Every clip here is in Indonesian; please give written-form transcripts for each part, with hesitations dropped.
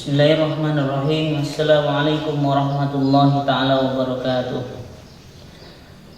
Bismillahirrahmanirrahim. Assalamualaikum warahmatullahi ta'ala wabarakatuh.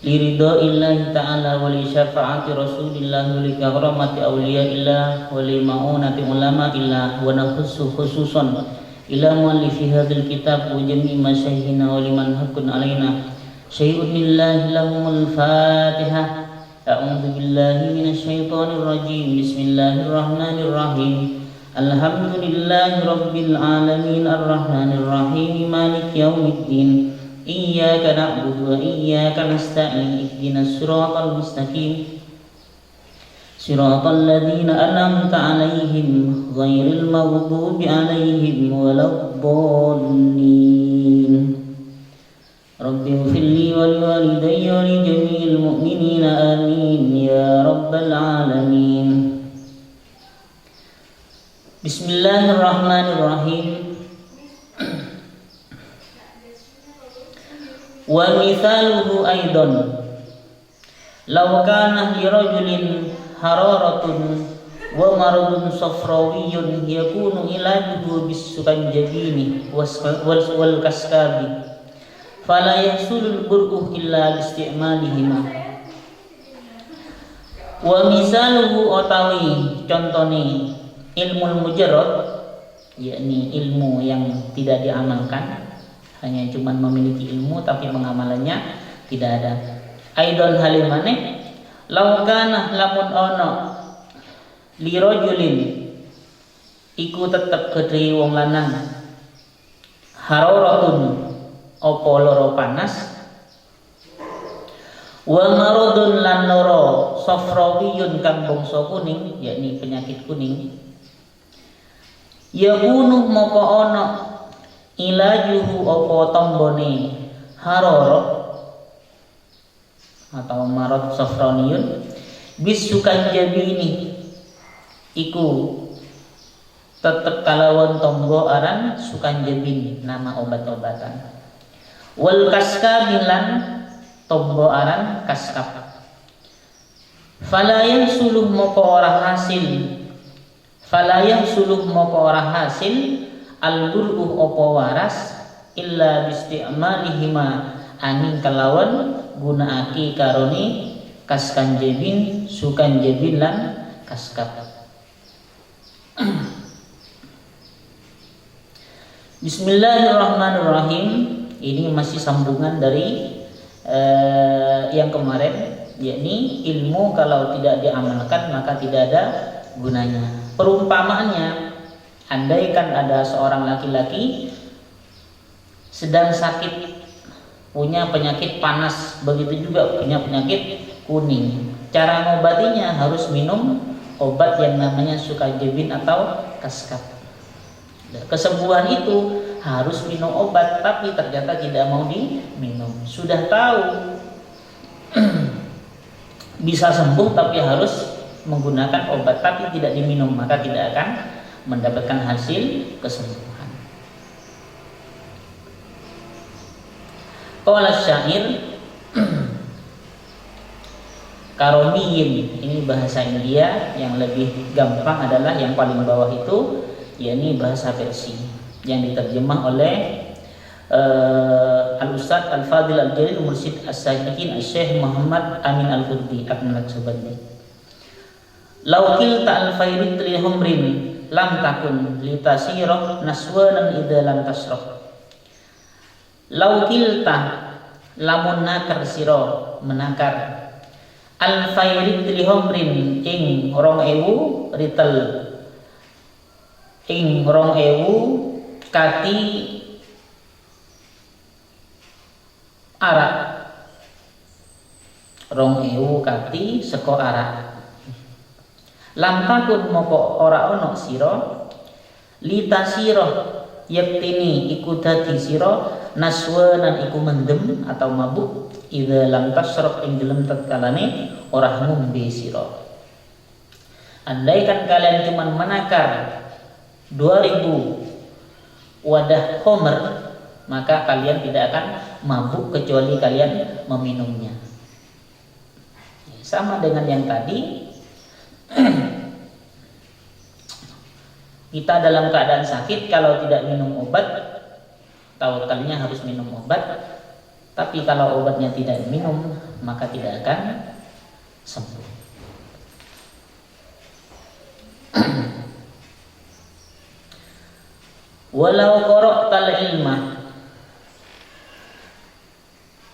Liridaillahi ta'ala wa li syafa'ati rasulillah wa li karamati awliyaillah wa li ma'unati ulama'illah wa nafsu khususan ila muallifi hadzal kitab wa jami' masyayikhina wa liman haqqun alaina syai'un lillahi lahumul fatihah. A'udzu billahi minasy syaithanir rajim. Bismillahirrahmanirrahim. Alhamdulillahi rabbil alamin arrahmanir rahim maliki yaumiddin iyyaka na'budu wa iyyaka nasta'in ihdinas siratal mustaqim siratal ladzina an'amta 'alaihim ghairil maghdubi 'alaihim waladdallin. Rabbi ighfirli wa liwalidayya wa li jami'il mu'minina amin ya rabbal alamin. Bismillahirrahmanirrahim. Wa mithaluhu aidan law kana li rajulin hararatun wa maradun safrawiyyun yakunu ilajuhu bis-sukanjabini wal kaskabi fala yahsulul bur'u illa bi-isti'malihima. Wa misaluhu utawi contone ilmu mujarrad, yakni ilmu yang tidak diamalkan, hanya cuma memiliki ilmu tapi pengamalannya tidak ada. Aidon halimane laukana lamun ono li rajulin iku tetep kedhe wong lanang hararatun apa lara panas wa maradun lan lara safrawiyun kang bangsa kuning, yakni penyakit kuning. Yakunu moko ono ilajuhu apa tombone harara atau marad safraniyun bisukanjabini iku tetep kalawan tombo aran sukanjabin, nama obat-obatan. Wal kaskabilan tombo aran kaskab. Falayang suluh moko ora hasil falayang suluh moko ora hasil al-bur'u opo waras illa bisti'malihima angin kelawan gunaake karone kaskanjebin sukanjebin lan kaskab. Bismillahirrahmanirrahim. Ini masih sambungan dari yang kemarin, yakni ilmu kalau tidak diamalkan maka tidak ada gunanya. Perumpamaannya, andaikan ada seorang laki-laki sedang sakit, punya penyakit panas, begitu juga punya penyakit kuning. Cara mengobatinya harus minum obat yang namanya sukanjebin atau kaskab. Kesembuhan itu harus minum obat, tapi ternyata tidak mau diminum. Sudah tahu bisa sembuh tapi harus menggunakan obat tapi tidak diminum, maka tidak akan mendapatkan hasil kesembuhan. Qala syair karomiyin, ini bahasa India, yang lebih gampang adalah yang paling bawah itu, yakni bahasa Persia yang diterjemah oleh Al-Ustadz Al-Fadil Al-Jalil Mursyid As-Sajikin Al-Syekh Muhammad Amin Al-Qurdi Al-Subandi. Laukil ta'al-fairid lihumrin lam takun litasirah naswanan idha lam tasrah. Laukil ta lamun nakar siro menakar al-fairid lihumrin ing 2000 ritel ing 2000 kati arak 2000 kati seko arak. Lam takun moko ora ono sira litasira yaktini iku dadi sira naswanan iku mendem atau mabuk idza lam tasrab ing dalem tatkalane ora ngombe sira. Andaikan kalian cuma menakar 2000 wadah khamr, maka kalian tidak akan mabuk kecuali kalian meminumnya. Sama dengan yang tadi. Kita dalam keadaan sakit kalau tidak minum obat, tawakalnya harus minum obat. Tapi kalau obatnya tidak diminum, maka tidak akan sembuh. Walau qara'tal ilma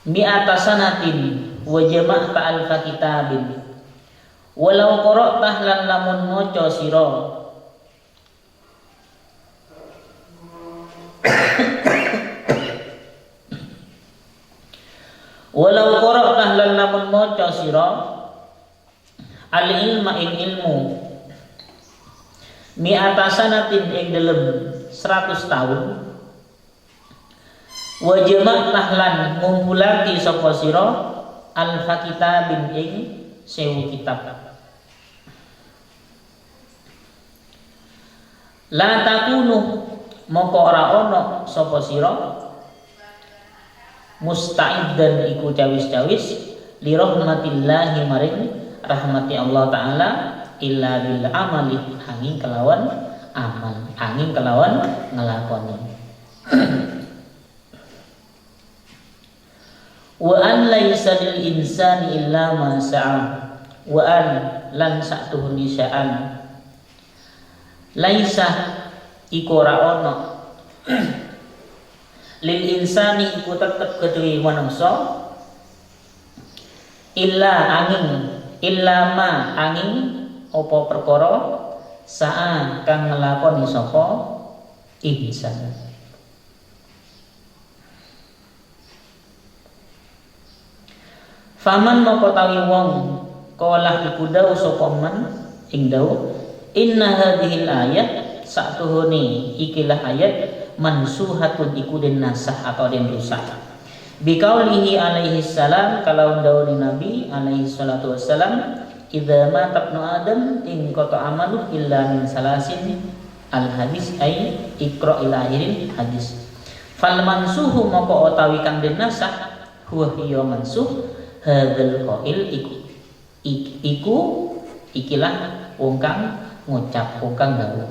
mi'ata sanatin wa jama'ta alfa kitabin, walau qara'tah lan lamun maca sira walau qara'tah lan lamun maca sira al ilma ing ilmu mi'ata sanatin ing dalem 100 tahun wa jama'tah lan ngumpulake sapa sira alfa kitabin ing 1000 kitab. La takunu moko ora ana sapa sira musta'iddan iku cawis-cawis li rahmatillahi maring rahmati Allah taala illa bil amali angin kelawan amal, angin kelawan ngelakoni. Wa an laisa lil insani illa ma sa'a, wa an lan sa'tuhuni sya'an laisa iku ora ono lil insani iku tetep kedue manungsa illa angin illa ma angin apa perkara sa'a kang nglakoni sapa insan. Faman moko tawi wong kalah iku dawu sapa man ing dawu inna hadhil ayat sa'tuhuni ikilah ayat mansuhatun iku den nasah atau den rusak biqaulihi alaihi salam kalau dawu Nabi alaihi salatu wassalam idza mata ibnu adam in qata amalu illa min salasin al hadis ay iqra ila akhiril hadis fal mansuhu moko utawi kang den nasah huwa hiya mansuh hadzal qail iku ikilah wong kang ngucap wong kang dawuh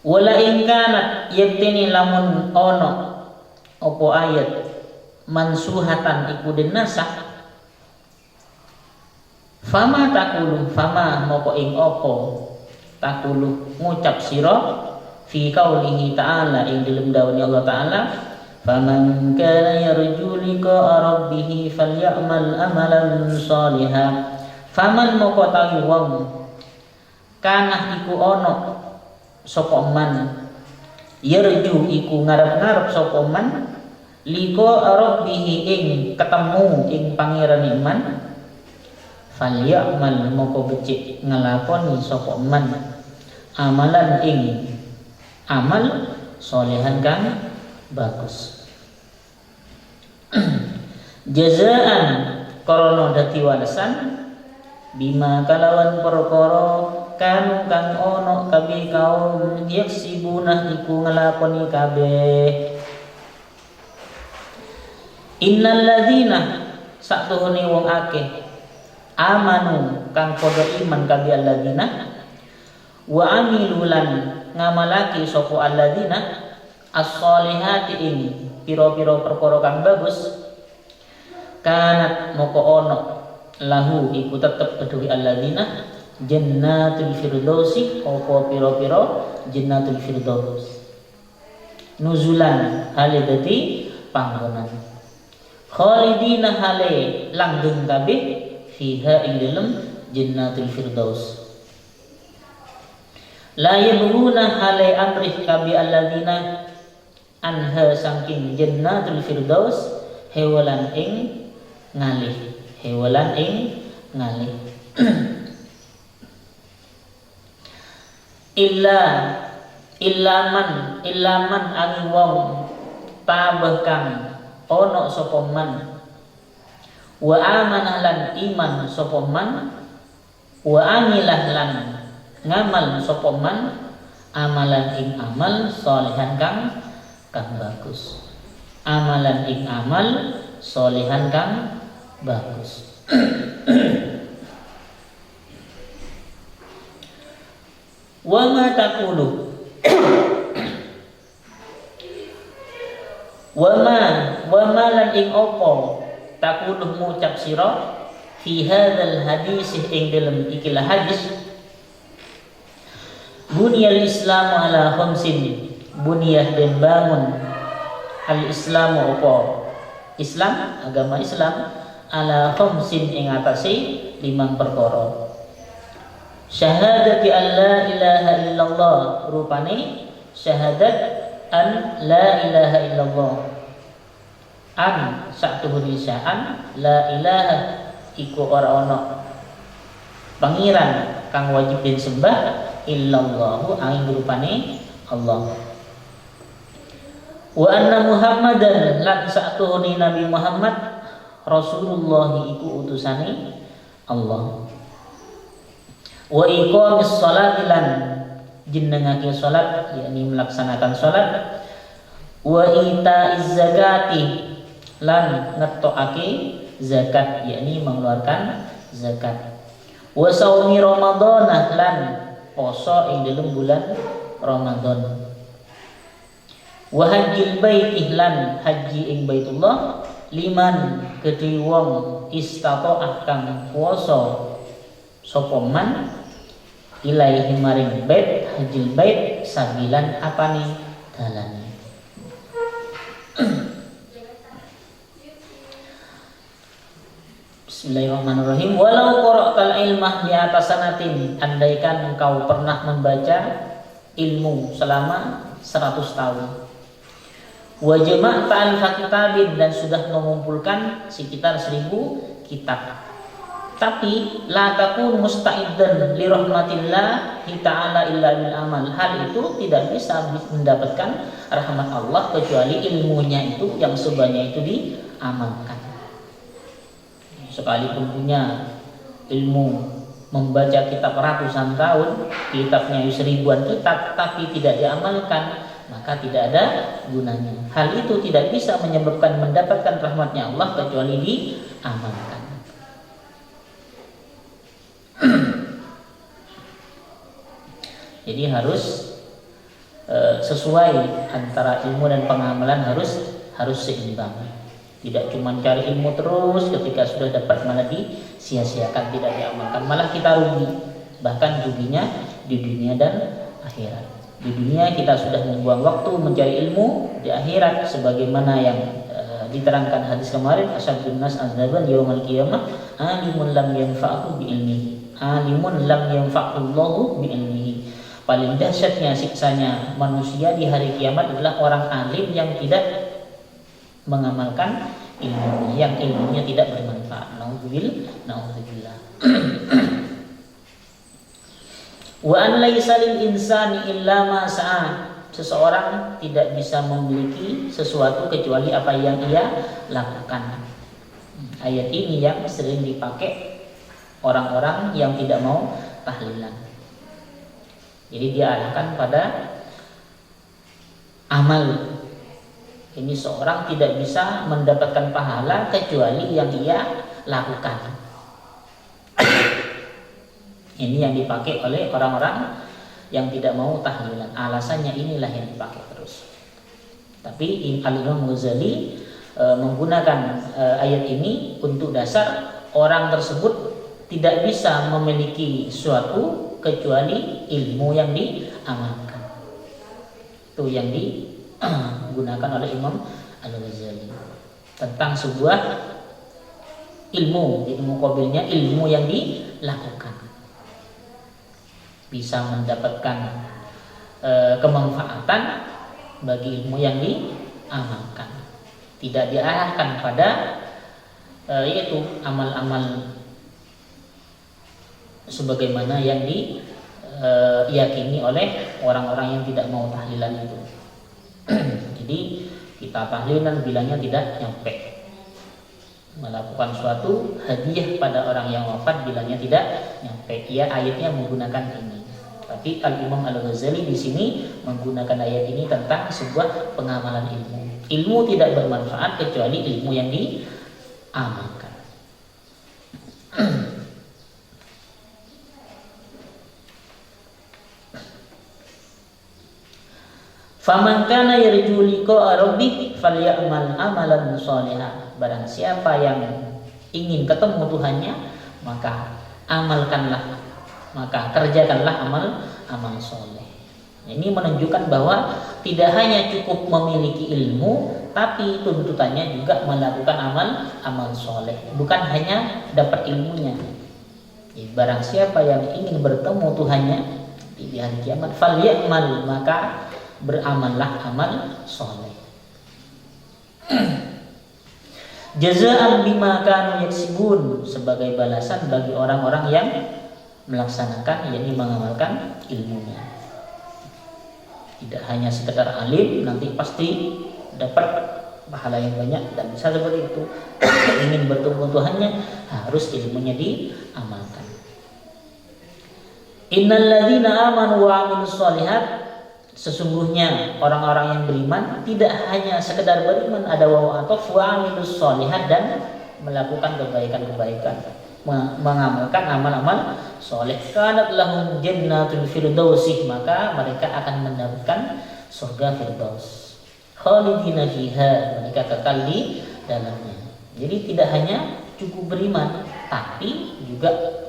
wala in kanat yaktini lamun ono apa ayat mansuhatan iku den nasah fama takulu fama moko ing apa takulu ngucap sira fi qaulihi ta'ala ing dalem dawuh Allah taala faman kana yarju liqa'a rabbih falyamal amalan shalihan faman moko tawi wong kana iku ana sapa man yarju iku ngarep-ngarep sapa man liqa'a rabbih ing ketemu ing pangeran iman falyamal moko becik ngelakoni sapa man amalan ing amal solehan kang bagus jazaan korona dadi walesan bima kalawan perkara kanu kang ono kabeh kaum yaksibuna iku ngelakoni kabeh innal ladzina satuhune wong akeh amanu kang padha iman kabeh alladzina wa amilulan ngamalaki sapa alladzina as-solihati ing pira-pira perkara kang bagus kanat moko ono lahu iku tetep kedue alladzina jannatul firdausi apa pira-pira jannatul firdaus nuzulan hale dadi panggonan khalidina hale langgeng kabeh fiha ing dalem jannatul firdaus la yabghuna hale amrih kabi alladzina anha saking jannatul firdaus hewalan ing ngalih hewalan ing ngalih illa man angin wong tabah kang ono sapa man wa amanah lan iman sapa man wa amilah lan ngamal sapa man amalan ing amal solehan kang bagus amalan ing amal solehan kang bagus Wa ma taqulu wa ma lan ing opo taqulu ngucap sira fi hadzal hadis ing dalam ikilah hadis. Bunyal Islamu ala khamsin, bunyah dan bangun al-Islamu apa? Islam, agama Islam ala khamsin ing atase 5 perkara. Syahadati an la ilaha illallah, rupane syahadat an la ilaha illallah. An satuhune sya'an la ilaha iku ora ana pangeran kang wajib den sembah illallahu angin rupane Allah. Wa anna Muhammadan lan satuhune Nabi Muhammad Rasulullah iku utusane Allah. Wa iqamis sholati lan jenengake salat yakni melaksanakan salat. Wa itaiz zakati lan ngetokake zakat yakni mengeluarkan zakat. Wa shaumi ramadhanah lan poso ing dalam bulan Ramadan. Wa hajjil baiti lan haji ing Baitullah liman kedhi wong istata'ah kang kuwasa sapa man ilaihi maring bait hajil bait sabilan apane dalane. Bismillahirrahmanirrahim. Walau qara'tal ilmah di atas sanatin, andaikan engkau pernah membaca ilmu selama 100 tahun. Wa jama'ta alfa kitabin dan sudah mengumpulkan sekitar 1000 kitab. Tapi la takun musta'iddan li rahmatillah ta'ala illa bil amal. Hal itu tidak bisa mendapatkan rahmat Allah kecuali ilmunya itu yang sebanyak itu diamalkan. Sekalipun punya ilmu membaca kitab ratusan tahun, kitabnya 1000-an kitab tapi tidak diamalkan, maka tidak ada gunanya. Hal itu tidak bisa menyebabkan mendapatkan rahmatnya Allah kecuali diamalkan. Jadi harus sesuai antara ilmu dan pengamalan harus seimbang. Tidak cuma cari ilmu terus ketika sudah dapat malah disia-siakan, tidak diamalkan, malah kita rugi. Bahkan ruginya di dunia dan akhirat. Di dunia kita sudah membuang waktu mencari ilmu, di akhirat sebagaimana yang diterangkan hadis kemarin, asyadun nas azaban yaumal qiyamah alimun lam yanfa'hu bi ilmihi, alimun lam yanfa'hu Allahu bi ilmihi. Paling dahsyatnya siksanya manusia di hari kiamat adalah orang alim yang tidak mengamalkan ilmunya, yang ilmunya tidak bermanfaat. Nauzubillah. Wa an laisa lil insani illa ma sa'a. Seseorang tidak bisa memiliki sesuatu kecuali apa yang ia lakukan. Ayat ini yang sering dipakai orang-orang yang tidak mau tahlilan. Jadi dia arahkan pada amal. Ini seorang tidak bisa mendapatkan pahala kecuali yang ia lakukan. Ini yang dipakai oleh orang-orang yang tidak mau tahlilan. Alasannya inilah yang dipakai terus. Tapi Al-Imam Ghazali menggunakan ayat ini untuk dasar orang tersebut tidak bisa memiliki suatu kecuali ilmu yang diamalkan. Itu yang digunakan oleh Imam Al-Ghazali tentang sebuah ilmu qabilnya, ilmu yang dilakukan bisa mendapatkan kemanfaatan bagi ilmu yang diamalkan, tidak diarahkan pada yaitu amal-amal sebagaimana yang diyakini oleh orang-orang yang tidak mau tahlilan itu. Jadi kita tahlilan bilangnya tidak nyampe, melakukan suatu hadiah pada orang yang wafat bilangnya tidak nyampe. Ya, ayatnya menggunakan ini. Tapi Al-Imam Al-Ghazali di sini menggunakan ayat ini tentang sebuah pengamalan ilmu. Ilmu tidak bermanfaat kecuali ilmu yang diamalkan. Faman kana yarju liqa'a rabbih falyamal amalan shalihan. Barang siapa yang ingin ketemu Tuhannya, maka amalkanlah, maka kerjakanlah amal soleh. Ini menunjukkan bahwa tidak hanya cukup memiliki ilmu, tapi tuntutannya juga melakukan amal soleh. Bukan hanya dapat ilmunya. Barang siapa yang ingin bertemu Tuhannya di hari kiamat, falyamal, maka beramallah amal soleh. Jazaan bima kanu yaksibun, sebagai balasan bagi orang-orang yang melaksanakan, yakni mengamalkan ilmunya. Tidak hanya sekedar alim, nanti pasti dapat pahala yang banyak, dan bisa seperti itu. Ingin bertemu Tuhannya, harus ilmunya diamalkan. Innalladzina amanu wa amilus sholihat, sesungguhnya orang-orang yang beriman tidak hanya sekedar beriman, ada wawu ataf, wa amilus sholihat, dan melakukan kebaikan-kebaikan, mengamalkan amal-amal soleh. Kanat lahum jannatul firdausi, maka mereka akan mendapatkan surga firdaus. Khalidina fiha, mereka kekal di dalamnya. Jadi tidak hanya cukup beriman, tapi juga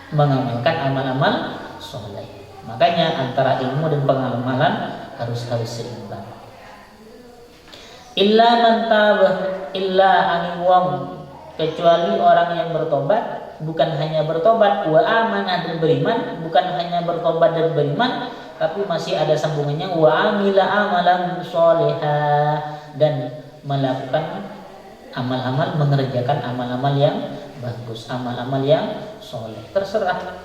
mengamalkan amal-amal soleh. Makanya antara ilmu dan pengamalan harus seimbang. Illa man tabah, illa aniwam, kecuali orang yang bertobat, bukan hanya bertobat, wa amanah, dan beriman, bukan hanya bertobat dan beriman, tapi masih ada sambungannya, wa amila amalan sholihah, dan melakukan amal-amal, mengerjakan amal-amal yang bagus, amal-amal yang soleh. Terserah,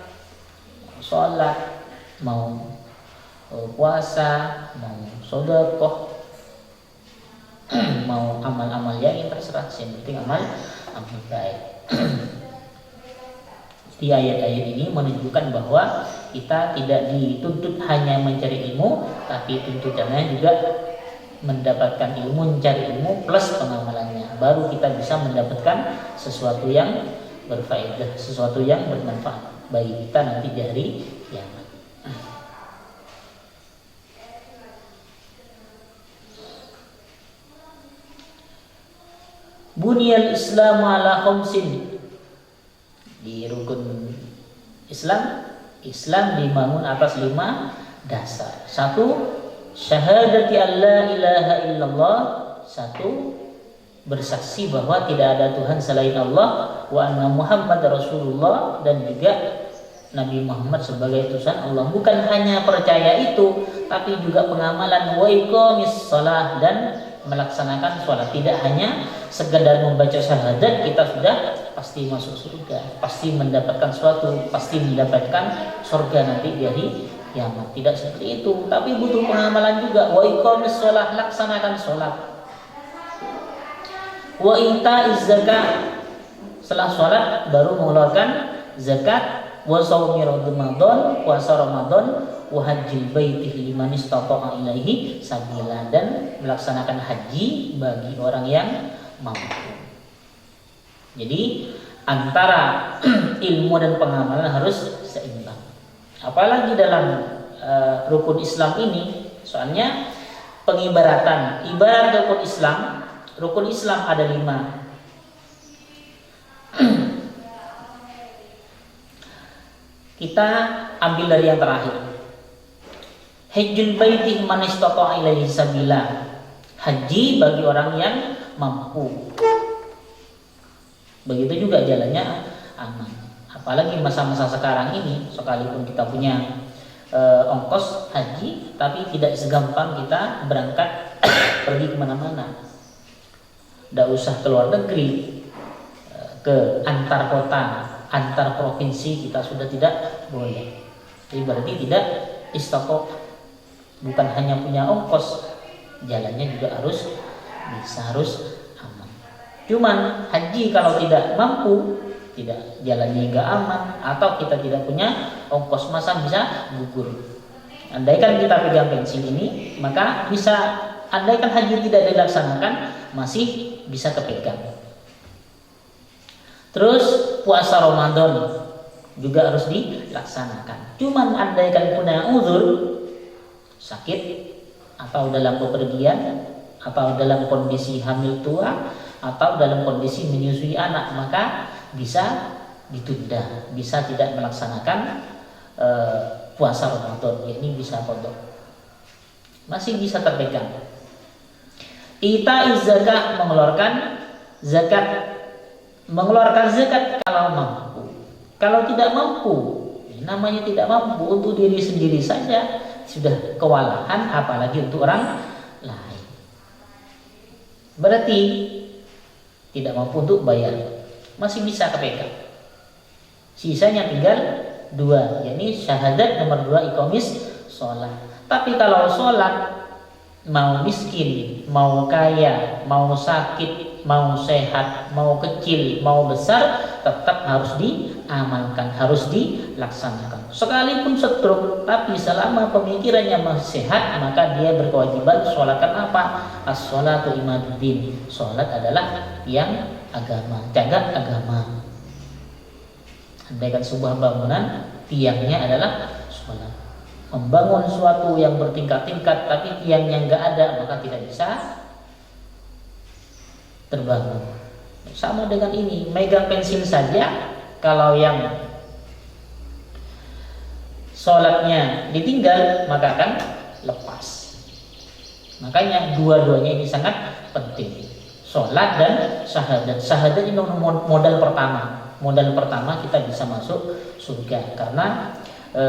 sholat, mau puasa, mau sedekah, mau amal-amal yang terserah, yang penting amal baik. Di ayat-ayat ini menunjukkan bahwa kita tidak dituntut hanya mencari ilmu, tapi tuntutannya juga mendapatkan ilmu, mencari ilmu plus pengamalannya. Baru kita bisa mendapatkan sesuatu yang berfaedah, sesuatu yang bermanfaat bagi kita nanti di hari kiamat. Bunyal Islamu ala khamsin, di rukun Islam dibangun atas 5 dasar. 1, syahadati alla ilaha illallah, 1, bersaksi bahwa tidak ada Tuhan selain Allah, wa anna Muhammad Rasulullah, dan juga Nabi Muhammad sebagai utusan Allah. Bukan hanya percaya itu, tapi juga pengamalan, wa iqamis shalah, dan melaksanakan sholat. Tidak hanya sekedar membaca syahadat kita sudah pasti masuk surga, pasti mendapatkan suatu, pasti mendapatkan surga nanti di hari kiamat. Tidak seperti itu, tapi butuh pengamalan juga. Wa iqamis shalah, laksanakan sholat. Wa ita'iz zakat, setelah sholat baru mengeluarkan zakat. Wa shaumi Ramadan, puasa Ramadan. Wa hajjil baiti liman istata'a ilaihi sabila, dan melaksanakan haji bagi orang yang mampu. Jadi antara ilmu dan pengamalan harus seimbang. Apalagi dalam rukun Islam ini, soalnya pengibaratan, ibarat rukun Islam ada 5. Kita ambil dari yang terakhir. Hajjul baiti man istata'a ilaihi sabila, haji bagi orang yang mampu. Begitu juga jalannya aman. Apalagi masa-masa sekarang ini, sekalipun kita punya ongkos haji, tapi tidak segampang kita berangkat pergi kemana-mana. Tidak usah ke luar negeri, ke antar kota, antar provinsi kita sudah tidak boleh. Jadi berarti tidak istaqo. Bukan hanya punya ongkos, jalannya juga harus aman. Cuman haji kalau tidak mampu, tidak, jalannya enggak aman, atau kita tidak punya ongkos, masa bisa gugur. Andaikan kita pegang pensil ini, maka bisa, andaikan haji tidak dilaksanakan, masih bisa kepegang. Terus puasa Ramadan juga harus dilaksanakan. Cuman andaikan punya uzur, sakit atau dalam bepergian atau dalam kondisi hamil tua atau dalam kondisi menyusui anak, maka bisa ditunda, bisa tidak melaksanakan puasa Ramadan, yakni bisa qadha. Masih bisa terpegang. Ita zakat, mengeluarkan zakat kalau mampu. Kalau tidak mampu, namanya tidak mampu untuk diri sendiri saja sudah kewalahan, apalagi untuk orang lain. Berarti tidak mampu untuk bayar, masih bisa kepegang. Sisanya tinggal 2, yakni syahadat, nomor 2 iqamis sholat. Tapi kalau sholat, mau miskin, mau kaya, mau sakit, mau sehat, mau kecil, mau besar, tetap harus diamalkan, harus dilaksanakan. Sekalipun stroke, tapi selama pemikirannya masih sehat, maka dia berkewajiban sholatkan apa? As-sholatu imaduddin. Sholat adalah tiang agama, jaga agama. Andaikan sebuah bangunan, tiangnya adalah sholat. Membangun suatu yang bertingkat-tingkat tapi tiangnya nggak ada, maka tidak bisa terbangun. Sama dengan ini, megang pensil saja, kalau yang sholatnya ditinggal maka akan lepas. Makanya dua-duanya ini sangat penting, sholat dan syahadat. Syahadat ini modal pertama. Modal pertama kita bisa masuk surga, karena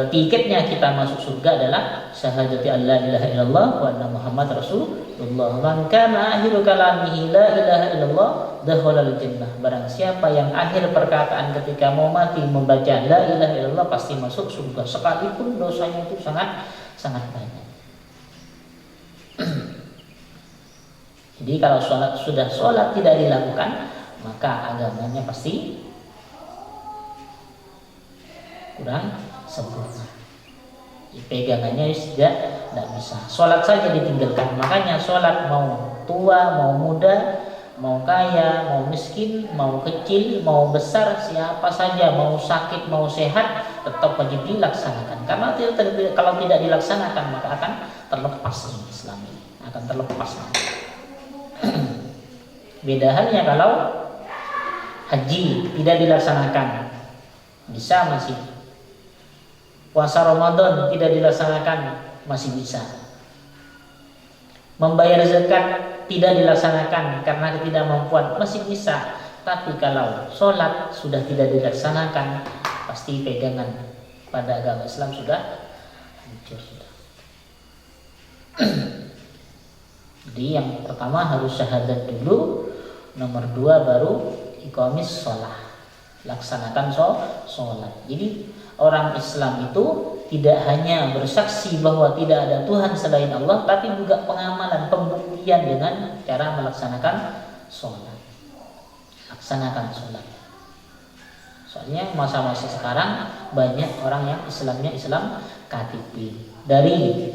tiketnya kita masuk surga adalah syahadati alla ilaha illallah wa anna muhammad rasulullah. Man kana akhiru kalamihi la ilaha illallah dakhalal jannah. Barang siapa yang akhir perkataan ketika mau mati membaca la ilaha illallah pasti masuk surga, sekalipun dosanya itu sangat banyak. Jadi kalau sudah sholat tidak dilakukan, maka agamanya pasti kurang sempurna. Pegangannya tidak bisa. Sholat saja ditinggalkan. Makanya sholat mau tua, mau muda, mau kaya, mau miskin, mau kecil, mau besar, siapa saja, mau sakit, mau sehat, tetap wajib dilaksanakan. Karena kalau tidak dilaksanakan maka akan terlepas Islam ini, akan terlepas. Beda halnya kalau haji tidak dilaksanakan, bisa masih. Puasa Ramadan tidak dilaksanakan, masih bisa. Membayar zakat tidak dilaksanakan karena ketidakmampuan, masih bisa. Tapi kalau sholat sudah tidak dilaksanakan, pasti pegangan pada agama Islam sudah hancur sudah. Jadi yang pertama harus syahadat dulu, nomor 2 baru iqamis sholat, laksanakan sholat. Jadi orang Islam itu tidak hanya bersaksi bahwa tidak ada Tuhan selain Allah, tapi juga pengamalan, pembuktian dengan cara melaksanakan sholat. Laksanakan sholat. Soalnya masa-masa sekarang banyak orang yang Islamnya Islam KTP. Dari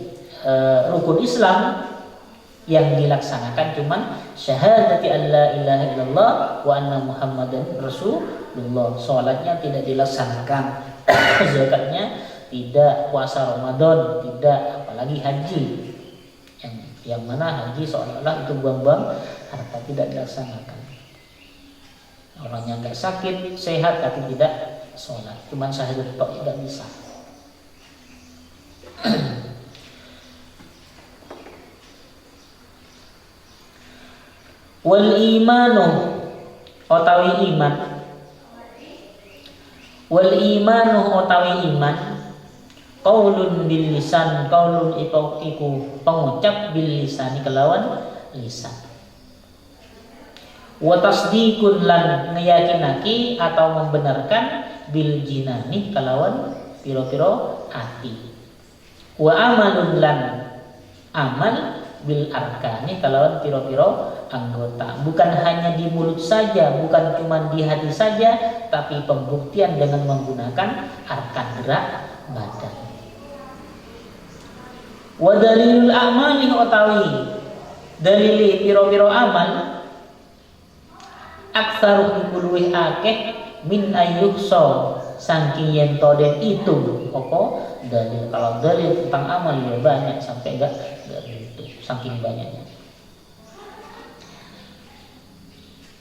rukun Islam yang dilaksanakan cuman syahadati alla ilaha illallah wa anna muhammadan rasulullah. Sholatnya tidak dilaksanakan, zakatnya tidak, puasa Ramadan tidak, apalagi haji yang mana haji seolah-olah itu buang-buang harta, tidak dilaksanakan. Orang yang nggak sakit, sehat tapi tidak sholat, cuman syahadat tok tidak bisa. Wal imanu utawi iman, wal imanu utawi iman, qaulun bil lisan, qaulun iku pengucap bil lisan kelawan lisan. Wa tasdiqun lan ngeyakinaki atau membenarkan bil jinani kelawan piro-piro hati. Wa amalun lan amal bil arkani kelawan piro-piro anggota. Bukan hanya di mulut saja, bukan cuma di hati saja, tapi pembuktian dengan menggunakan arkan gerak badan. Wa dalilul a'mali utawi dalili piro-piro amal aktsaru dikuluhi akeh min ayyuhsa saking yen to den itu apa dalil. Kalau dalil tentang amal ya banyak sampai enggak itu saking banyaknya.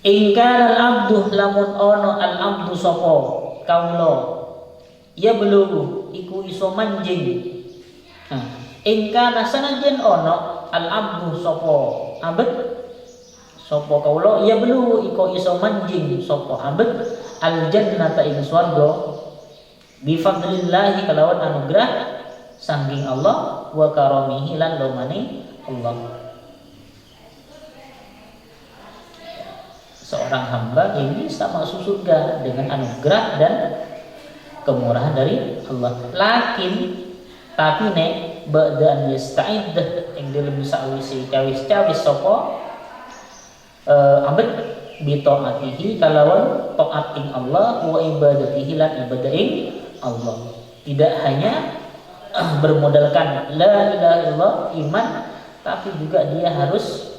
Ingkar al-abdu lamun ono al-abdu sapa kaula ya belum iku iso manjing. Ingkar sanajan ono al-abdu sapa abet sapa kaula ya belum iku iso manjing sapa abet al-jannata ing swarga bi fadlillah kalawan anugerah saking Allah wa karamihi lan lumane Allah. Seorang hamba yang bisa masuk surga dengan anugerah dan kemurahan dari Allah. Lakin tapi nek ba'dan yasta'id ing dalem sawise cawis-cawis sapa ambet bi taatihi kalawan taat ing Allah wa ibadatihi lan ibadah ing Allah. Tidak hanya bermodalkan la ilaha illallah iman, tapi juga dia harus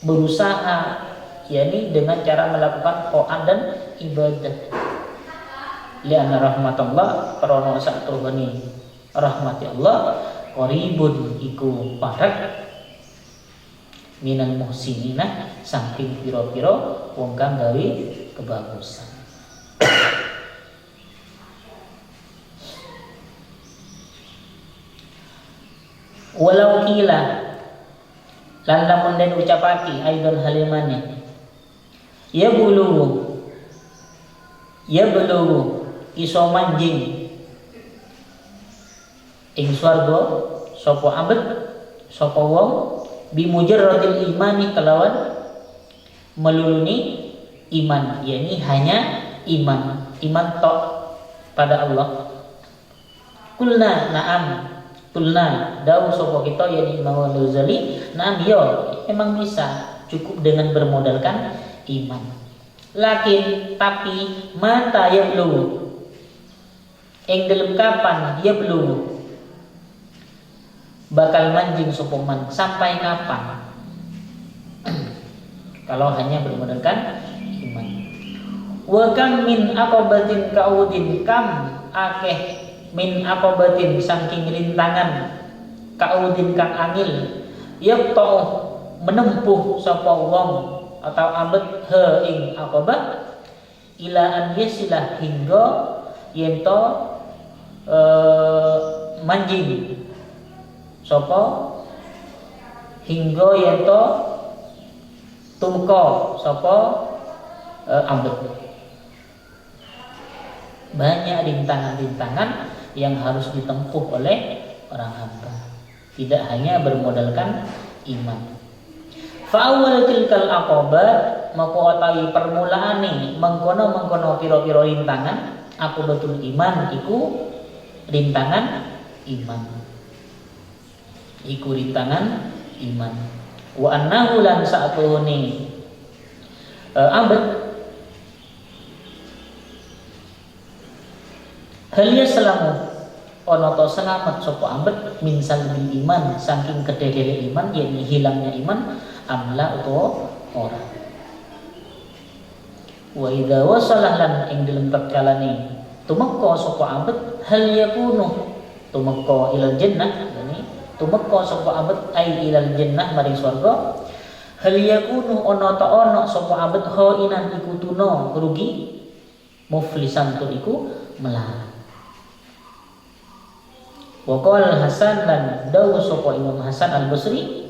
berusaha yakni dengan cara melakukan taat dan ibadah. Lianna rahmatullah karena satuhani rahmati Allah qaribun iku parek minal muhsinina saking pira-pira wong kang gawe kebagusan. Walau kila lan lamun den ucapake aidon halimane ya bulu iso manjing ing swarga sapa abet sapa wong bi mujarradil imani kelawan meluluni iman, yakni hanya iman tok pada Allah. Kulna na'am kulna dawu sapa kita yakni Imam Al-Ghazali na'am yo memang bisa cukup dengan bermodalkan iman. Lakin tapi mata ya belum ing dalam kapan dia belum bakal manjing sopoman sampai kapan kalau hanya bermodalkan iman. Wa kam min aqabatin kaudin kam akeh min aqabatin saking rintangan kaudin kang angil yaqta menempuh sapa wong atau abet he ing aqabah ila an yasilah hingga yento manjing sapa hingga yento tumeka sapa ambet. Banyak rintangan-rintangan yang harus ditempuh oleh orang hamba, tidak hanya bermodalkan iman. Fa awwal tilkal aqabah maka utawi permulaane mengkono pira-pira rintangan aqabatul iman iku rintangan iman. Iku rintangan iman. Wa annahu lan sa'atuhuni ambet halia selamu ono to selamat sapa ambet min salbil iman saking kedhele iman yakni hilangnya iman amla utawa ora. Wa idza wasalah lan ing dalem tatkalane tumeka sapa ambet hal yakunu tumeka ilal jannah yani tumeka sapa ambet ai ilal jannah maring swarga hal yakunu ana ta ana sapa ambet khainan iku tuna rugi muflisan tu iku melarat. Wa qala Hasan lan dawu sapa Imam Hasan Al-Basri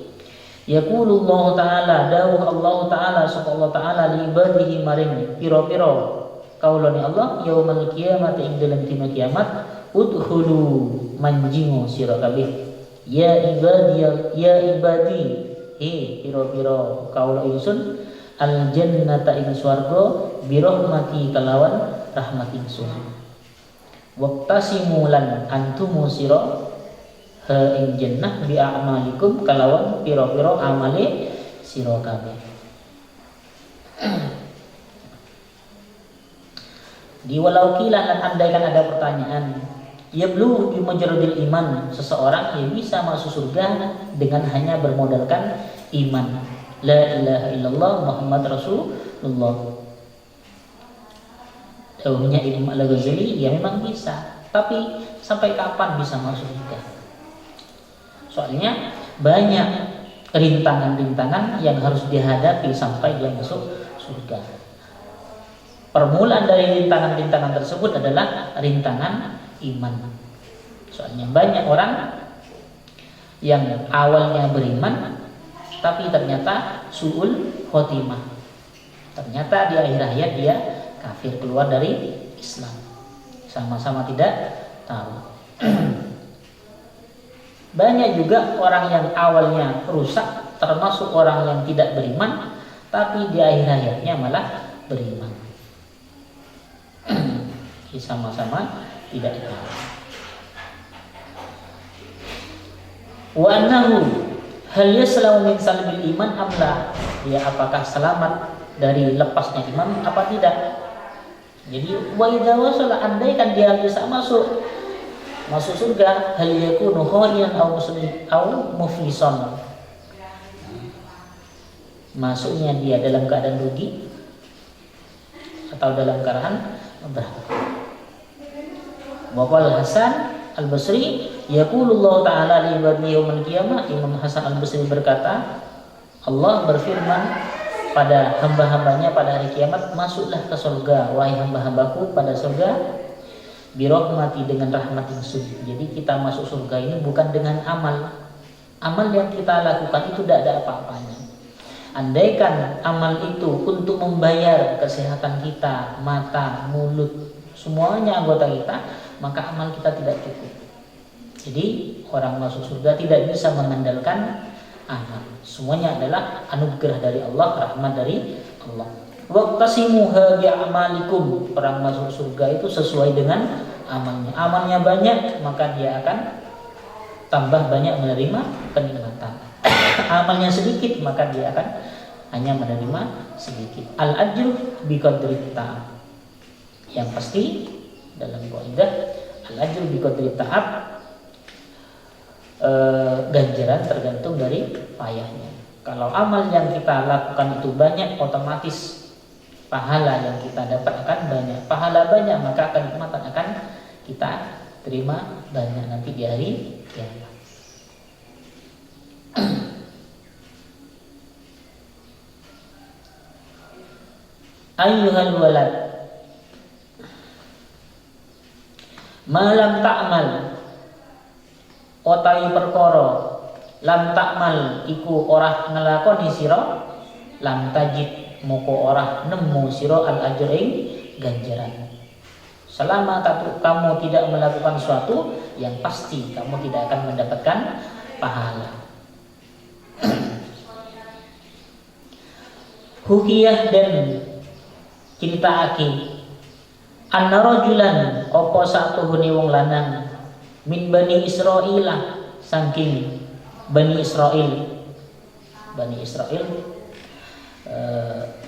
yaqulu Allah taala dawuh Allah taala sapa Allah taala li ibadihi maring pira-pira kaulane Allah yaumul qiyamati ing dalem dina kiamat udkhulu manjingo sira kabeh ya ibadi pira-pira kaula ingsun al jannata ing swarga bi rahmati kalawan rahmat ingsun waqtasimu lan antum sira ha ing jannah bi a'malikum kalawan pira-pira amale sira kabeh. Di walau kilah dan andaikan ada pertanyaan yablu bi mujarradil iman seseorang yang bisa masuk surga dengan hanya bermodalkan iman la ilaha illallah Muhammad Rasulullah Dawuhnya Imam Al-Ghazali, ya memang bisa, tapi sampai kapan bisa masuk surga? Soalnya banyak rintangan-rintangan yang harus dihadapi sampai dia masuk surga. Permulaan dari rintangan-rintangan tersebut adalah rintangan iman. Soalnya banyak orang yang awalnya beriman tapi ternyata su'ul khotimah. Ternyata di akhir hayat dia kafir, keluar dari Islam. Sama-sama tidak tahu. Banyak juga orang yang awalnya rusak, termasuk orang yang tidak beriman, tapi di akhir hayatnya malah beriman. Sama-sama tidak tahu. Wa annahu hal yaslamu min salbil iman amla, dia apakah selamat dari lepasnya iman apa tidak? Jadi wa idza wasala, andaikan dia bisa masuk surga, hal yakunu khalian aw muslim aw muflisan, masuknya dia dalam keadaan rugi atau dalam keadaan berhak. Wa qala Hasan Al-Basri yaqulullahu ta'ala li ibadihi yaumil qiyamah, Imam Hasan Al-Basri berkata, Allah berfirman pada hamba-hambanya pada hari kiamat, masuklah ke surga wahai hamba-hambaku pada surga, birahmati, dengan rahmat ingsun. Jadi kita masuk surga ini bukan dengan amal yang kita lakukan itu tidak ada apa-apanya. Andaikan amal itu untuk membayar kesehatan kita, mata, mulut, semuanya anggota kita, maka amal kita tidak cukup. Jadi orang masuk surga tidak bisa mengandalkan amal. Semuanya adalah anugerah dari Allah, rahmat dari Allah. Waqtasimuha bi'amalikum, orang masuk surga itu sesuai dengan amalnya. Amalnya banyak, maka dia akan tambah banyak menerima kenikmatan. Amalnya sedikit, maka dia akan hanya menerima sedikit. Al-ajru biqadri ta'ab. Yang pasti dalam kaidah al-ajru biqadri ta'ab, ganjaran tergantung dari payahnya. Kalau amal yang kita lakukan itu banyak, otomatis pahala yang kita dapat akan banyak. Pahala banyak, maka kenikmatan akan kita terima banyak nanti di hari kiamat. Ayyuhal walad, malam ta'mal, otai perkara lam ta'mal iku ora ngelakoni sira, lam tajid moko ora nemu sira al ajr ing ganjaran. Selama kamu tidak melakukan suatu, yang pasti kamu tidak akan mendapatkan pahala. Hukiyah dan cerita aki anna rajulan apa satuhune wong lanang min bani Israila, saking Bani Israel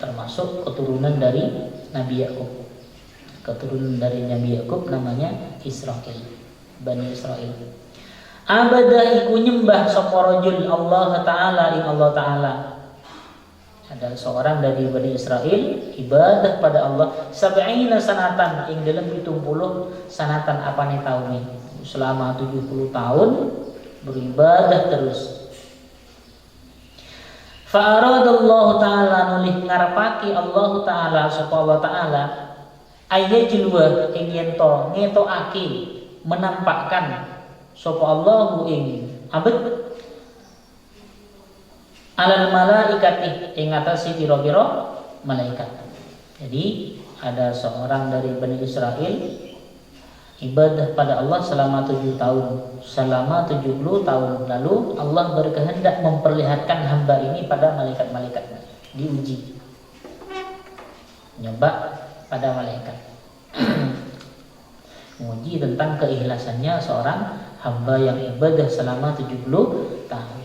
termasuk keturunan dari Nabi Yakub. Keturunan dari Nabi Yakub namanya Israel, Bani Israel. Abadah iku nyembah sapa rajul Allah Ta'ala ing Allah Ta'ala. Ada seorang dari Bani Israel ibadah pada Allah sab'ina sanatan ing dalam 70 sanatan apane taune, selama 70 tahun beribadah terus. Fa'aradallahu ta'ala nulih ngarepake Allah Ta'ala sapa Allah Ta'ala ayyajluwa ing yen to ngetokake, menampakkan sapa Allahu ing abad alal malaikati ing atase pira-pira malaikat. Jadi ada seorang dari Bani Israel ibadah pada Allah selama 7 tahun. Selama 70 tahun lalu Allah berkehendak memperlihatkan hamba ini pada malaikat-malaikatnya, diuji, nyoba pada malaikat, menguji tentang keikhlasannya seorang hamba yang ibadah selama 70 tahun.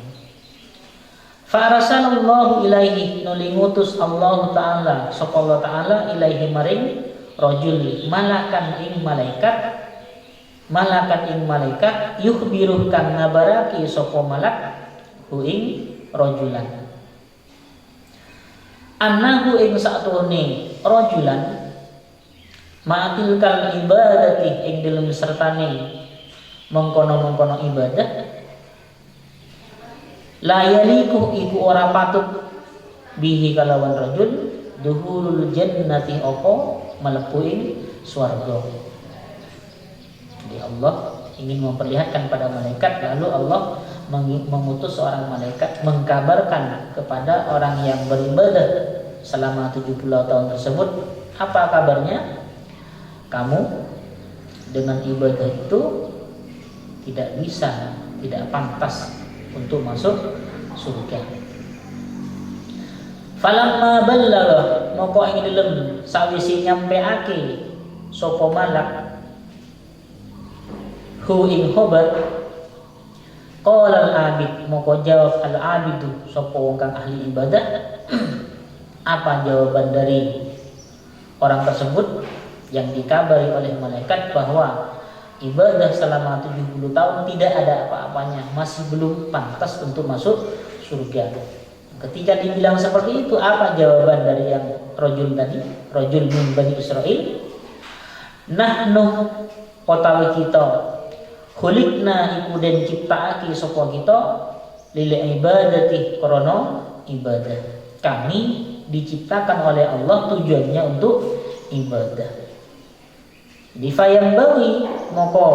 Farasalallahu ilaihi nulingutus Allah Ta'ala sapa Allah Ta'ala ilaihi maring rajul malakan ing malaikat, yukhbiruh kang ngabaraki sapa malak hu ing rajulan annahu ing satune rajulan ma'atil kal ibadati ing dalem sertane mengkono-mengkono ibadah la yaliku iku ora patut bihi kalawan rajul duhulul jannati opo melebu ing swarga. Jadi Allah ingin memperlihatkan pada malaikat, lalu Allah mengutus seorang malaikat mengkabarkan kepada orang yang beribadah selama 70 tahun tersebut, apa kabarnya? Kamu dengan ibadah itu tidak bisa, tidak pantas untuk masuk surga. Falamma ballagha moko ing dalem sawise nyampeake sapa malak hu ing khobar qala al abid moko jawab al abidu sapa wong kang ahli ibadah. Apa jawaban dari orang tersebut yang dikabari oleh malaikat bahwa ibadah selama 70 tahun tidak ada apa-apanya, masih belum pantas untuk masuk surga. Ketika dibilang seperti itu, apa jawaban dari yang rajul tadi, rajul min Bani Israil? Nahnu utawi kita khuliqna iku den ciptaake sapa kita lil ibadati krana ibadah. Kami diciptakan oleh Allah tujuannya untuk ibadah. Di fayam bawi moko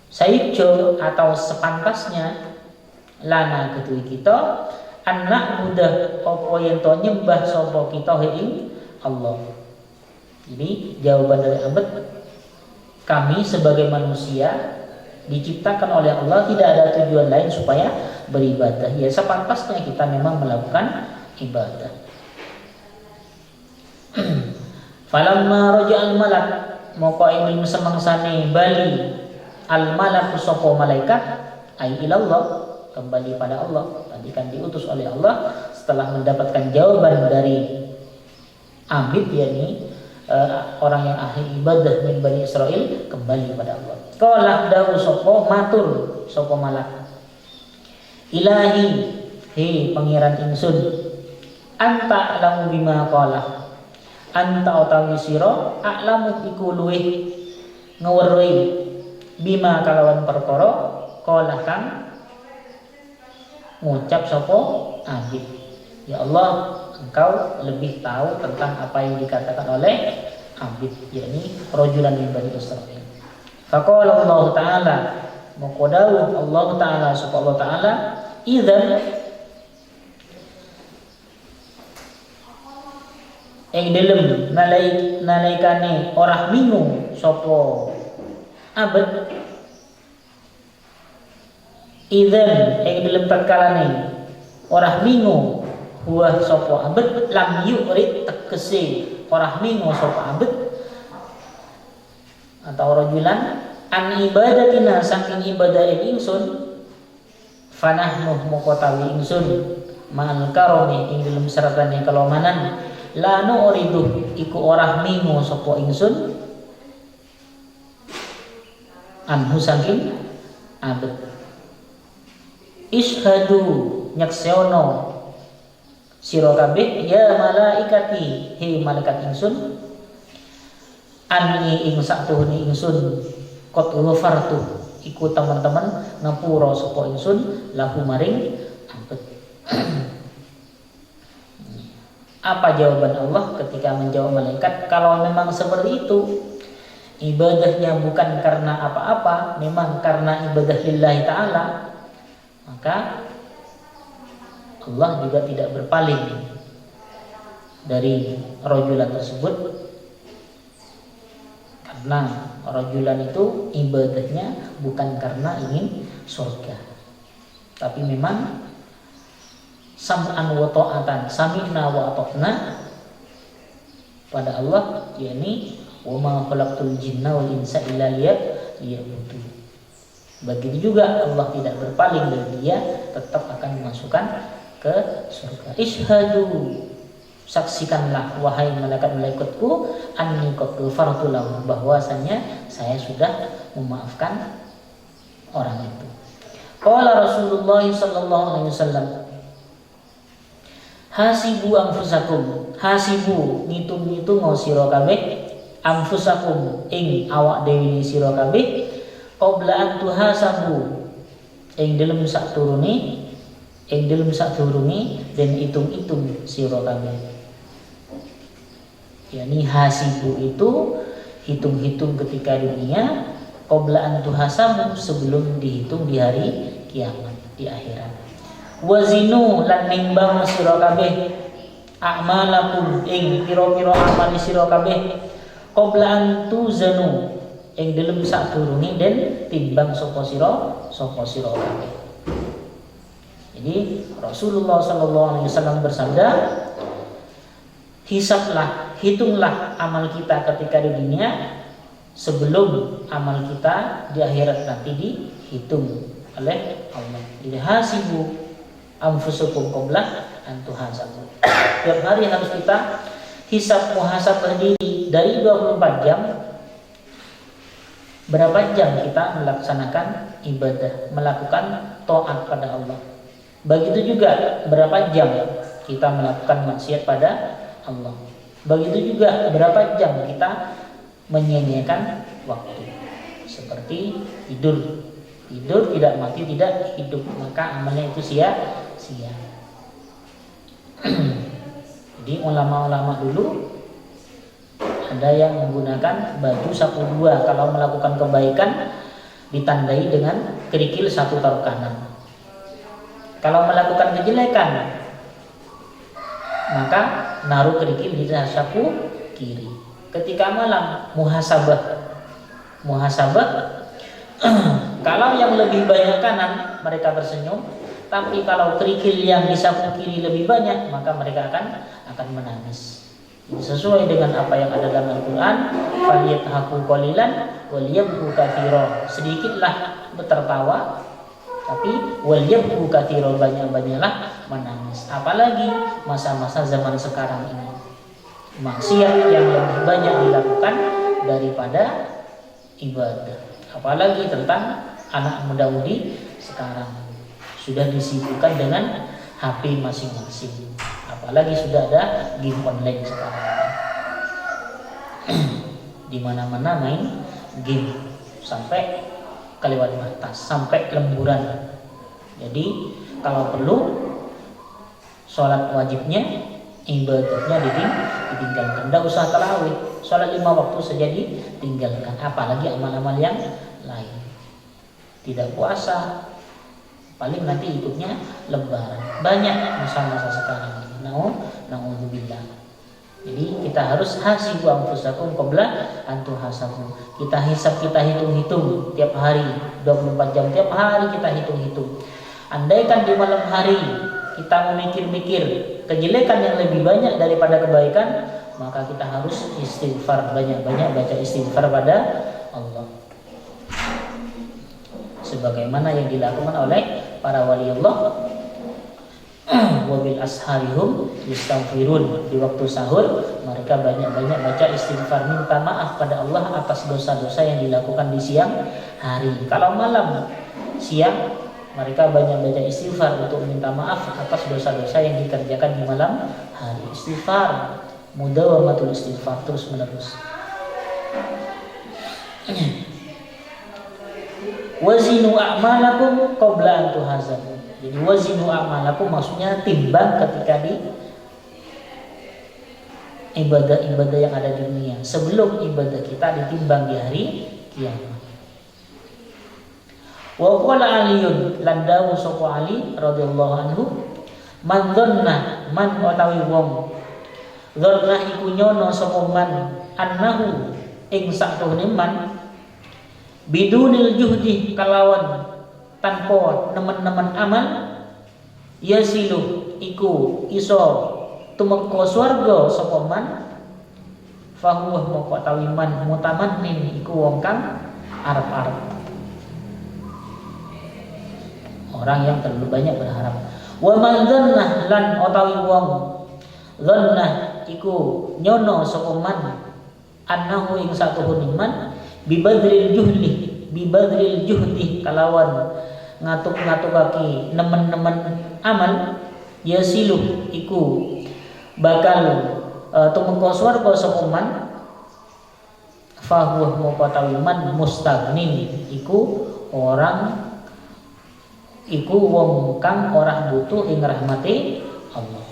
sayyijo atau sepantasnya lana kedui kita anak mudah apa yang to nyembah sapa kita ing Allah. Jadi jawaban dari abad, kami sebagai manusia diciptakan oleh Allah tidak ada tujuan lain supaya beribadah. Ya sepantasnya kita memang melakukan ibadah. Falamma raja'al malak moko ing semangsane bali al malak sapa malaikat ai ilallah kembali pada Allah. Tadi kan diutus oleh Allah setelah mendapatkan jawaban dari abid, yakni orang yang ahli ibadah min Bani Israil, kembali pada Allah. Qala dawu sapa matur sapa malak ilahi he pangeran ingsun anta alamu bima qala anta utawi sira a'lamu iku luweh ngeweruhi bima kalawan perkara qala kang ngucap sapa abid. Ya Allah, engkau lebih tahu tentang apa yang dikatakan oleh abid, yakni rajulan min Bani Israil. Faqala Allah Ta'ala maqadawu Allah Ta'ala sapa Allah Ta'ala idzan ing dalem nalikane ora bingung sapa abad idzan ing dalem tatkalane ora bingung huwa sapa abad lam yurid tegese ora bingung sapa abad atau rajulan an ibadatina saking ibadah ingsun fanahnu moko tawi ingsun mal karone ing dalem seratane kelomanan la nu'ridu iku ora mimo sapa ingsun anhu saking abad. Ishadu nyakseono sira kabeh ya malaikati he malaikat ingsun anni ing saktuhune ingsun qad ghafartu iku teman-teman ngapura sapa ingsun lahu maring abad. Apa jawaban Allah ketika menjawab malaikat? Kalau memang seperti itu, ibadahnya bukan karena apa-apa, memang karena ibadah lillahi ta'ala, maka Allah juga tidak berpaling dari rajulan tersebut, karena rajulan itu ibadahnya bukan karena ingin surga, tapi memang sam'an wa ta'atan, sami'na wa ata'na pada Allah, yakni wa ma khalaqtul jinna wal insa illa liya'budun. Begitu juga Allah tidak berpaling dari dia, tetap akan memasukkan ke surga. Ishhadu, saksikanlah wahai malaikat-malaikatku anni qad ghafartu lahum, bahwasanya saya sudah memaafkan orang itu. Qala Rasulullah sallallahu alaihi wasallam hasibu anfusakum, hasibu ngitung-ngitung sira kabeh anfusakum ing awak dewi sira kabeh qabla an tuhasabu ing dalem sadurunge den itung-itung sira kabeh. Yani hasibu itu hitung-hitung ketika dunia, qabla an tuhasabu sebelum dihitung di hari kiamat, di akhirat. Wazinu lan nimbang sira kabeh a'malakum ing pira-pira amal sira kabeh qabla an tuzanu ing dalem sadurunge den timbang sapa sira kabeh. Jadi Rasulullah sallallahu alaihi wasallam bersabda, hisablah, hitunglah amal kita ketika di dunia sebelum amal kita di akhirat nanti dihitung oleh Allah. Jadi hasibu anfusakum qabla an tuhasabu. Tiap hari harus kita hisab muhasabah diri dari 24 jam. Berapa jam kita melaksanakan ibadah, melakukan taat pada Allah. Begitu juga berapa jam kita melakukan maksiat pada Allah. Begitu juga berapa jam kita menyia-nyiakan waktu. Seperti tidur. Tidur tidak mati, tidak hidup, maka amalnya itu sia-sia. Jadi ulama-ulama dulu ada yang menggunakan baju sapu dua kalau melakukan kebaikan, ditandai dengan kerikil satu taruh kanan. Kalau melakukan kejelekan, maka naruh kerikil di sapu kiri. Ketika malam muhasabah kalau yang lebih banyak kanan mereka tersenyum, tapi kalau kerikil yang di sapu kiri lebih banyak maka mereka akan menangis. Sesuai dengan apa yang ada dalam Al-Quran, faliyadhaku qalilan waliyabku katsira. Sedikitlah tertawa, tapi waliyabku katsira, banyak-banyaklah menangis. Apalagi masa-masa zaman sekarang ini, maksiat yang lebih banyak dilakukan daripada ibadah. Apalagi tentang anak muda-mudi sekarang sudah disibukkan dengan HP masing-masing. Apalagi sudah ada game online sekarang. Di mana-mana main game sampai kelewat batas, sampai lemburan. Jadi kalau perlu sholat wajibnya, ibadahnya ditinggalkan. Tidak usah tarawih, sholat 5 waktu saja ditinggalkan. Apalagi amal-amal yang lain. Tidak puasa, paling nanti ikutnya lebaran. Banyak masa-masa sekarang ini. Na'udzubillah. Jadi kita harus hasibu anfusakum qabla an tuhasabu. Kita hisab, kita hitung-hitung tiap hari, 24 jam tiap hari kita hitung-hitung. Andaikan di malam hari kita memikir-mikir kejelekan yang lebih banyak daripada kebaikan, maka kita harus istighfar, banyak-banyak baca istighfar pada Allah. Sebagaimana yang dilakukan oleh para wali Allah, wabil asharihum yastaghfirun. Di waktu sahur mereka banyak-banyak baca istighfar, minta maaf pada Allah atas dosa-dosa yang dilakukan di siang hari. Kalau malam, siang mereka banyak baca istighfar untuk minta maaf atas dosa-dosa yang dikerjakan di malam hari. Istighfar, mudawamatul istighfar, terus menerus. Wazinu a'malakum qabla an tuhasabu. Jadi wazinu a'malakum maksudnya timbang ketika di ibadah-ibadah yang ada di dunia, sebelum ibadah kita ditimbang di hari kiamat. Wa qala Aliyun, landawu sapa Ali radhiyallahu anhu, man dhanna, man utawi wong dhanna iku nyono sapa man annahu ing saktuhne man bidunil juhdi kalawan tanpa nemen-nemen amal yasilu iku iso tumeka swarga sapa man fahuwa moko tawi man mutamannin iku wong kang arep-arep, orang yang terlalu banyak berharap. Wa man dzannah lan utawi wong dzannah iku nyono sapa man annahu ing satuhune man bibadril juhdi kalawan ngatuk-ngatukake nemen-nemen amal yasilu iku bakal tumeka swarga sapa man fahuwa muqatawi man mustagnin iku wong kang ora butuh ing rahmati Allah.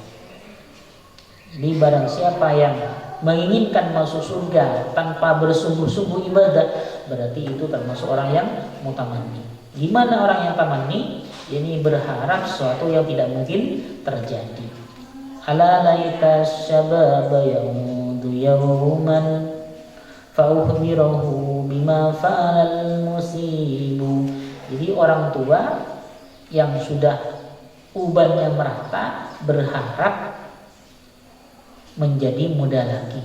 Jadi barang siapa yang menginginkan masuk surga tanpa bersungguh-sungguh ibadah, berarti itu termasuk orang yang mutamanni. Gimana orang yang tamanni? Ini berharap sesuatu yang tidak mungkin terjadi. Ala laita syababa yamudu yawman fa'ukhbirahu bima fa'alal musibu. Jadi orang tua yang sudah ubannya merata berharap menjadi muda lagi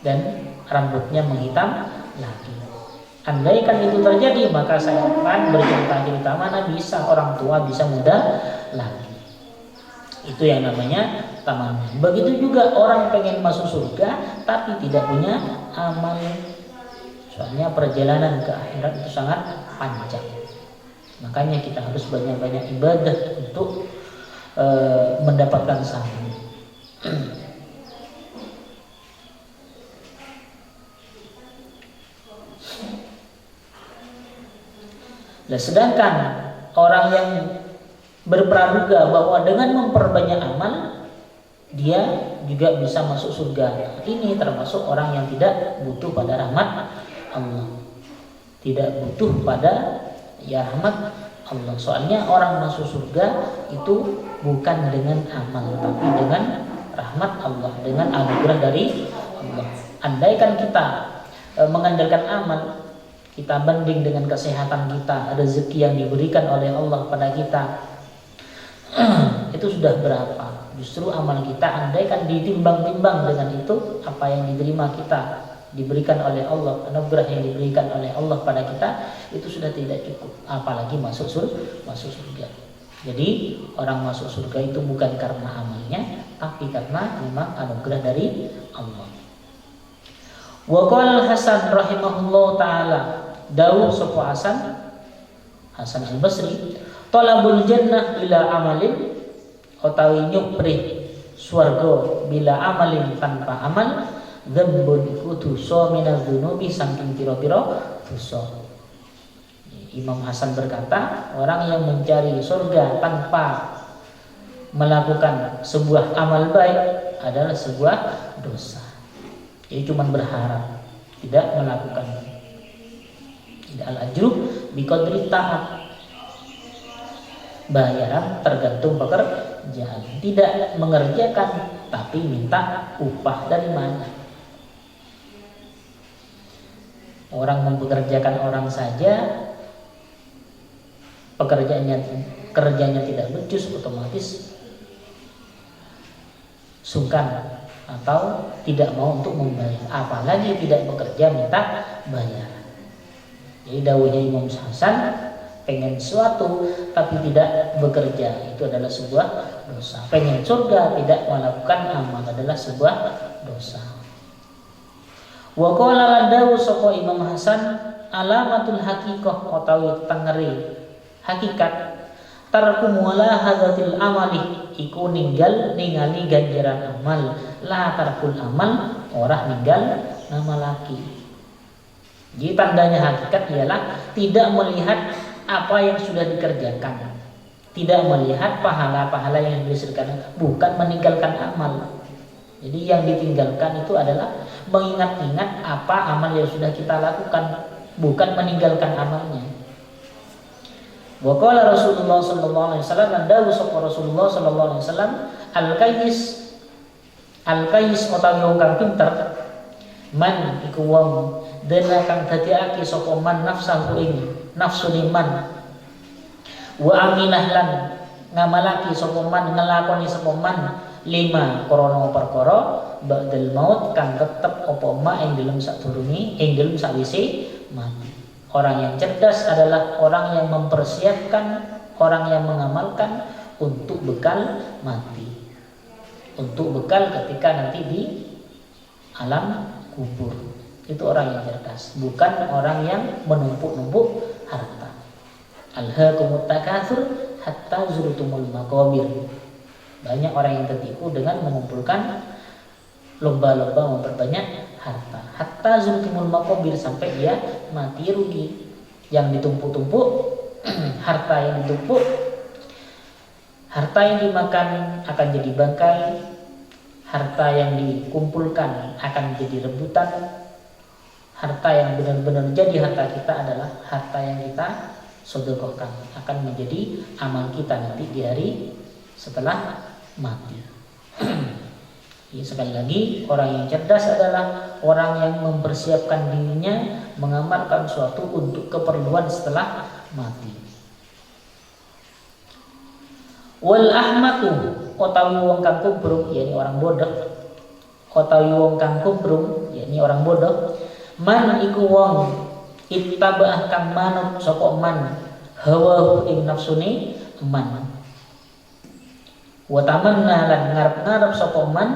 dan rambutnya menghitam lagi. Andaikan itu terjadi, maka saya akan bercerita-cerita mana bisa orang tua bisa muda lagi. Itu yang namanya tamanni. Begitu juga orang pengen masuk surga tapi tidak punya amal. Soalnya perjalanan ke akhirat itu sangat panjang. Makanya kita harus banyak-banyak ibadah untuk mendapatkan sahih. Nah, sedangkan orang yang berpraduga bahwa dengan memperbanyak amal dia juga bisa masuk surga, ini termasuk orang yang tidak butuh pada rahmat Allah, tidak butuh pada rahmat Allah. Soalnya orang masuk surga itu bukan dengan amal, tapi dengan rahmat Allah, dengan anugerah dari Allah. Andaikan kita mengandalkan amal, kita banding dengan kesehatan kita, rezeki yang diberikan oleh Allah pada kita, itu sudah berapa? Justru amal kita andaikan ditimbang-timbang dengan itu, apa yang diterima kita diberikan oleh Allah, anugerah yang diberikan oleh Allah pada kita, itu sudah tidak cukup, apalagi masuk surga. Jadi orang masuk surga itu bukan karena amalnya, tapi karena memang anugerah dari Allah. Wa qala Hasan rahimahullah taala, dawuh sapa Hasan Al-Basri, talabul jannah bila amalin, utawi nyupri swarga bila amalin tanpa amal, dzambun iku dosa minaz dzunubi saking pira-pira dosa. Imam Hasan berkata, orang yang mencari surga tanpa melakukan sebuah amal baik adalah sebuah dosa. Jadi cuma berharap, tidak melakukan. Tidak al-ajru biqadri ta'at. Bayaran tergantung pekerjaan. Tidak mengerjakan tapi minta upah dari mana? Orang mempekerjakan orang saja, kerjanya tidak becus, otomatis sungkan atau tidak mau untuk membayar, apalagi tidak bekerja minta bayar. Jadi dawuhnya Imam Hasan, pengen sesuatu tapi tidak bekerja itu adalah sebuah dosa. Pengen surga tidak melakukan amal adalah sebuah dosa. Wa qala ladawu sapa Imam Hasan, alamatul haqiqah utawi tengeri hakikat tarku mulahadzatil amali iku ningali ganjaran amal, la tarkul amal ora ninggal nama laki. Jadi tandanya hakikat ialah tidak melihat apa yang sudah dikerjakan, tidak melihat pahala-pahala yang disediakan, bukan meninggalkan amal. Jadi yang ditinggalkan itu adalah mengingat-ingat apa amal yang sudah kita lakukan, bukan meninggalkan amalnya. Wa qala Rasulullah sallallahu alaihi wasallam, dan dawuh sapa Rasulullah sallallahu alaihi wasallam, al-qayyis utawi wong kang pinter, man iku wong dene kang dadiake sapa man nafsahu ing nafsune man, wa aminah lan ngamalake sapa man, ngelakoni sapa man lima krana perkara ba'dal maut kang tetep apa ma ing dalem sadurunge ing dalem sawise mati. Orang yang cerdas adalah orang yang mempersiapkan, orang yang mengamalkan untuk bekal mati, untuk bekal ketika nanti di alam kubur. Itu orang yang cerdas, bukan orang yang menumpuk-numpuk harta. Alhaakumut takatsur hatta zurtumul maqabir. Banyak orang yang tertipu dengan mengumpulkan lomba-lomba memperbanyak harta. Hatta zultimul maqabir, sampai dia mati rugi. Yang ditumpuk-tumpuk, harta yang ditumpuk, harta yang dimakan akan jadi bangkai, harta yang dikumpulkan akan jadi rebutan. Harta yang benar-benar jadi harta kita adalah harta yang kita sedekahkan, akan menjadi amal kita nanti di hari setelah mati. Ya, sekali lagi, orang yang cerdas adalah orang yang mempersiapkan dirinya mengamalkan suatu untuk keperluan setelah mati. Wal ahmaqu, utawi wong kang kubrung, yakni orang bodoh. Utawi wong kang kubrung, yakni orang bodoh. Man iku wong ittaba'ah kang manut sapa man hawa ing nafsune man. Wa tamanna lan ngarep-ngarep sapa man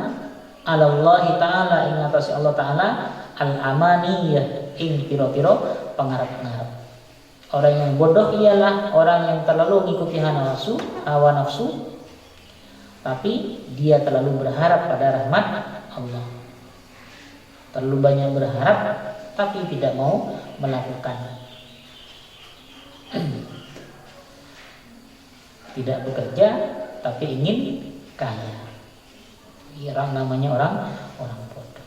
ala Allah taala ing atase Allah taala al amaniyah ing pira-pira pangarep-ngarep. Orang yang bodoh ialah orang yang terlalu mengikuti hawa nafsu, tapi dia terlalu berharap pada rahmat Allah. Terlalu banyak berharap tapi tidak mau melakukan. Tidak bekerja tapi ingin kaya. Orang namanya orang bodoh.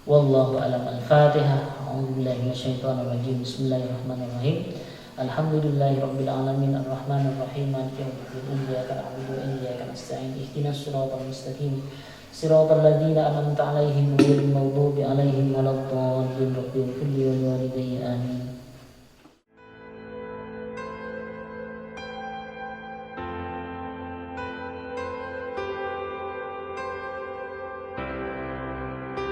Wallahu a'lam. Al-Fatihah. A'udzubillahi minasyaitonir rajim. Bismillahirrahmanirrahim. Alhamdulillahirabbil alamin arrahmanir rahim maliki yaumiddin iyyaka na'budu wa iyyaka nasta'in ihdinas siratal mustaqim siratal ladzina an'amta 'alaihim ghairil maghdubi 'alaihim waladdallin. Rabbil ighfir li wa liwalidayya amin.